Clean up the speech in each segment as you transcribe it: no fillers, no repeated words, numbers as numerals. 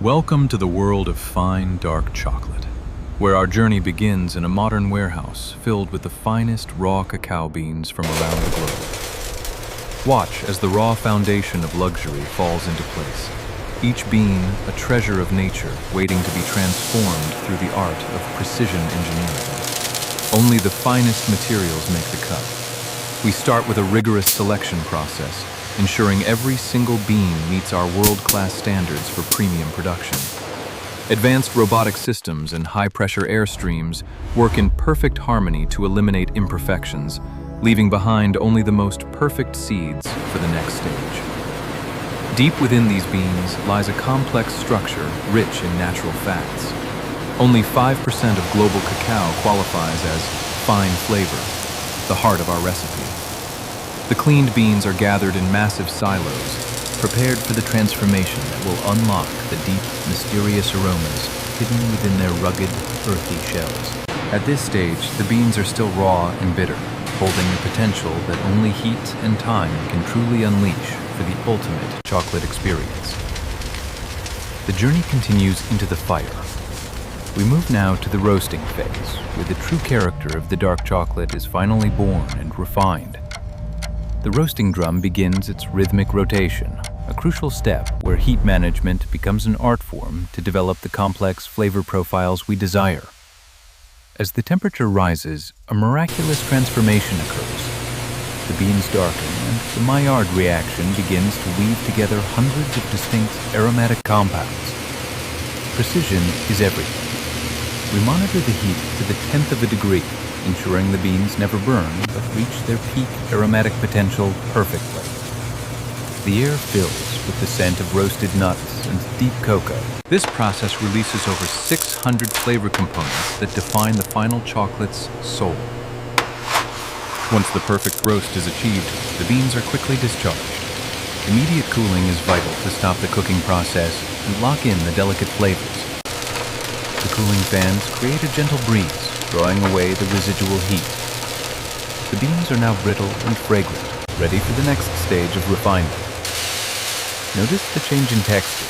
Welcome to the world of fine, dark chocolate, where our journey begins in a modern warehouse filled with the finest raw cacao beans from around the globe. Watch as the raw foundation of luxury falls into place, each bean a treasure of nature waiting to be transformed through the art of precision engineering. Only the finest materials make the cut. We start with a rigorous selection process, ensuring every single bean meets our world-class standards for premium production. Advanced robotic systems and high-pressure air streams work in perfect harmony to eliminate imperfections, leaving behind only the most perfect seeds for the next stage. Deep within these beans lies a complex structure rich in natural fats. Only 5% of global cacao qualifies as fine flavor, the heart of our recipe. The cleaned beans are gathered in massive silos, prepared for the transformation that will unlock the deep, mysterious aromas hidden within their rugged, earthy shells. At this stage, the beans are still raw and bitter, holding the potential that only heat and time can truly unleash for the ultimate chocolate experience. The journey continues into the fire. We move now to the roasting phase, where the true character of the dark chocolate is finally born and refined. The roasting drum begins its rhythmic rotation, a crucial step where heat management becomes an art form to develop the complex flavor profiles we desire. As the temperature rises, a miraculous transformation occurs. The beans darken, and the Maillard reaction begins to weave together hundreds of distinct aromatic compounds. Precision is everything. We monitor the heat to the 10th of a degree, ensuring the beans never burn but reach their peak aromatic potential perfectly. The air fills with the scent of roasted nuts and deep cocoa. This process releases over 600 flavor components that define the final chocolate's soul. Once the perfect roast is achieved, the beans are quickly discharged. Immediate cooling is vital to stop the cooking process and lock in the delicate flavors. The cooling fans create a gentle breeze, drawing away the residual heat. The beans are now brittle and fragrant, ready for the next stage of refinement. Notice the change in texture.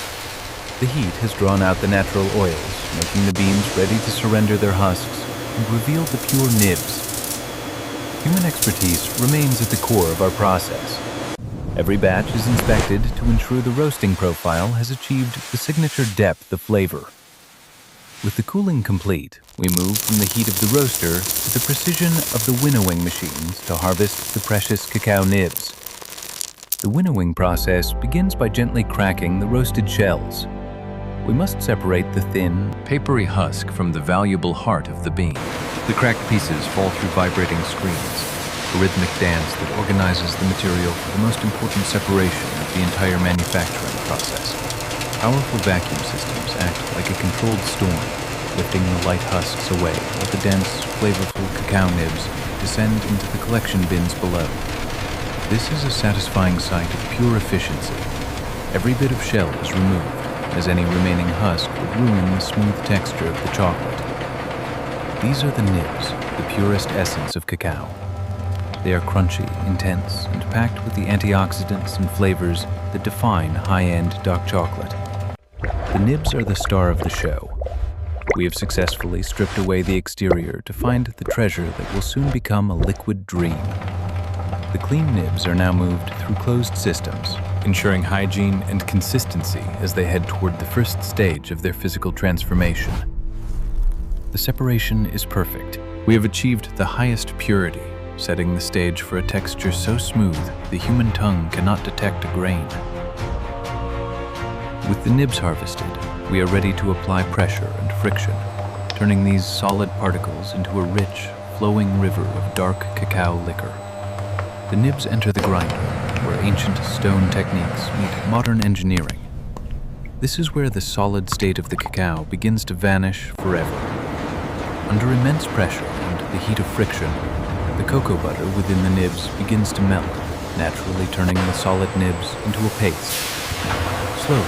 The heat has drawn out the natural oils, making the beans ready to surrender their husks and reveal the pure nibs. Human expertise remains at the core of our process. Every batch is inspected to ensure the roasting profile has achieved the signature depth of flavor. With the cooling complete, we move from the heat of the roaster to the precision of the winnowing machines to harvest the precious cacao nibs. The winnowing process begins by gently cracking the roasted shells. We must separate the thin, papery husk from the valuable heart of the bean. The cracked pieces fall through vibrating screens, a rhythmic dance that organizes the material for the most important separation of the entire manufacturing process. Powerful vacuum systems act like a controlled storm, lifting the light husks away while the dense, flavorful cacao nibs descend into the collection bins below. This is a satisfying sight of pure efficiency. Every bit of shell is removed, as any remaining husk would ruin the smooth texture of the chocolate. These are the nibs, the purest essence of cacao. They are crunchy, intense, and packed with the antioxidants and flavors that define high-end dark chocolate. The nibs are the star of the show. We have successfully stripped away the exterior to find the treasure that will soon become a liquid dream. The clean nibs are now moved through closed systems, ensuring hygiene and consistency as they head toward the first stage of their physical transformation. The separation is perfect. We have achieved the highest purity, setting the stage for a texture so smooth the human tongue cannot detect a grain. With the nibs harvested, we are ready to apply pressure and friction, turning these solid particles into a rich, flowing river of dark cacao liquor. The nibs enter the grinder, where ancient stone techniques meet modern engineering. This is where the solid state of the cacao begins to vanish forever. Under immense pressure and the heat of friction, the cocoa butter within the nibs begins to melt, naturally turning the solid nibs into a paste. Slowly,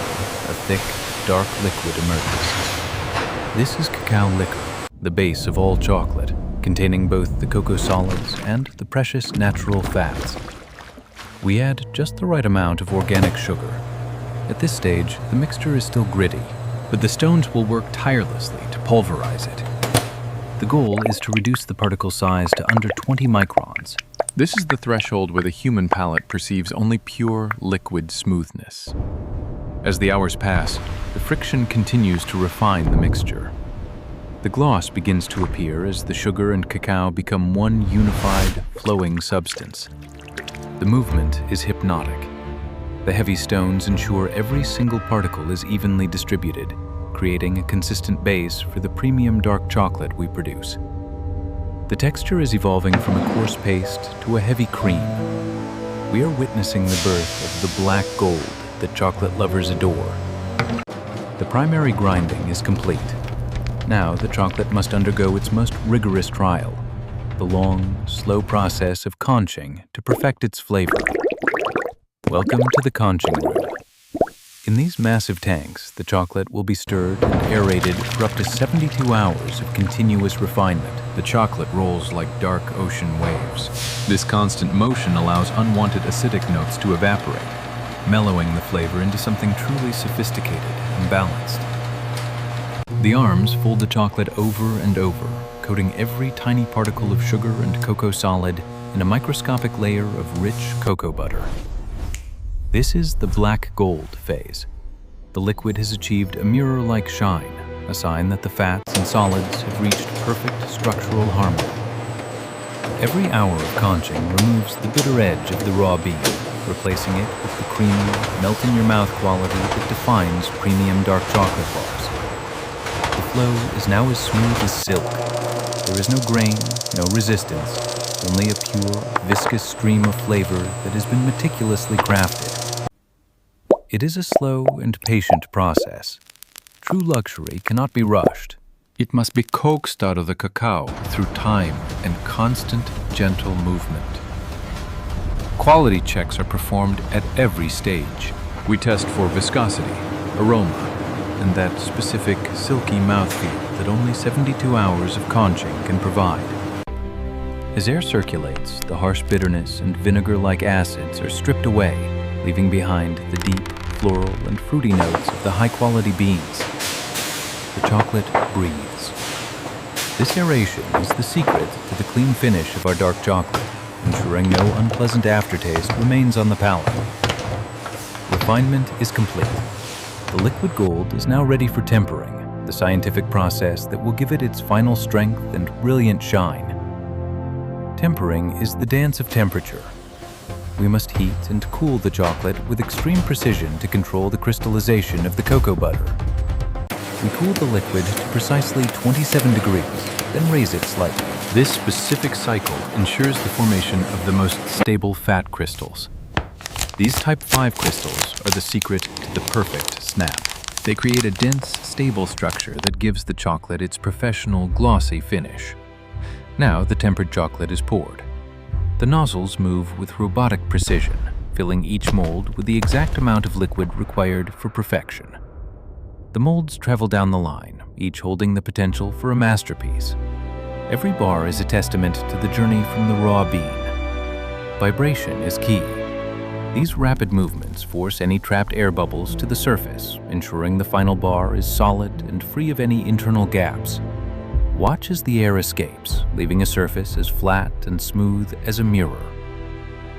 a thick, dark liquid emerges. This is cacao liquor, the base of all chocolate, containing both the cocoa solids and the precious natural fats. We add just the right amount of organic sugar. At this stage, the mixture is still gritty, but the stones will work tirelessly to pulverize it. The goal is to reduce the particle size to under 20 microns. This is the threshold where the human palate perceives only pure, liquid smoothness. As the hours pass, the friction continues to refine the mixture. The gloss begins to appear as the sugar and cacao become one unified, flowing substance. The movement is hypnotic. The heavy stones ensure every single particle is evenly distributed, creating a consistent base for the premium dark chocolate we produce. The texture is evolving from a coarse paste to a heavy cream. We are witnessing the birth of the black gold that chocolate lovers adore. The primary grinding is complete. Now the chocolate must undergo its most rigorous trial, the long, slow process of conching to perfect its flavor. Welcome to the conching room. In these massive tanks, the chocolate will be stirred and aerated for up to 72 hours of continuous refinement. The chocolate rolls like dark ocean waves. This constant motion allows unwanted acidic notes to evaporate, mellowing the flavor into something truly sophisticated and balanced. The arms fold the chocolate over and over, coating every tiny particle of sugar and cocoa solid in a microscopic layer of rich cocoa butter. This is the black gold phase. The liquid has achieved a mirror-like shine, a sign that the fats and solids have reached perfect structural harmony. Every hour of conching removes the bitter edge of the raw bean, replacing it with the creamy, melt-in-your-mouth quality that defines premium dark chocolate bars. The flow is now as smooth as silk. There is no grain, no resistance, only a pure, viscous stream of flavor that has been meticulously crafted. It is a slow and patient process. True luxury cannot be rushed. It must be coaxed out of the cacao through time and constant, gentle movement. Quality checks are performed at every stage. We test for viscosity, aroma, and that specific silky mouthfeel that only 72 hours of conching can provide. As air circulates, the harsh bitterness and vinegar-like acids are stripped away, leaving behind the deep, floral and fruity notes of the high-quality beans. The chocolate breathes. This aeration is the secret to the clean finish of our dark chocolate, ensuring no unpleasant aftertaste remains on the palate. Refinement is complete. The liquid gold is now ready for tempering, the scientific process that will give it its final strength and brilliant shine. Tempering is the dance of temperature. We must heat and cool the chocolate with extreme precision to control the crystallization of the cocoa butter. We cool the liquid to precisely 27 degrees, then raise it slightly. This specific cycle ensures the formation of the most stable fat crystals. These type 5 crystals are the secret to the perfect snap. They create a dense, stable structure that gives the chocolate its professional, glossy finish. Now the tempered chocolate is poured. The nozzles move with robotic precision, filling each mold with the exact amount of liquid required for perfection. The molds travel down the line, each holding the potential for a masterpiece. Every bar is a testament to the journey from the raw bean. Vibration is key. These rapid movements force any trapped air bubbles to the surface, ensuring the final bar is solid and free of any internal gaps. Watch as the air escapes, leaving a surface as flat and smooth as a mirror.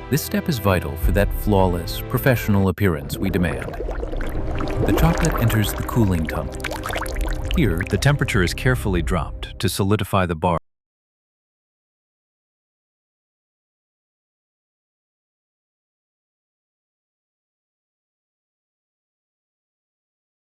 This step is vital for that flawless, professional appearance we demand. The chocolate enters the cooling tunnel. Here, the temperature is carefully dropped to solidify the bar.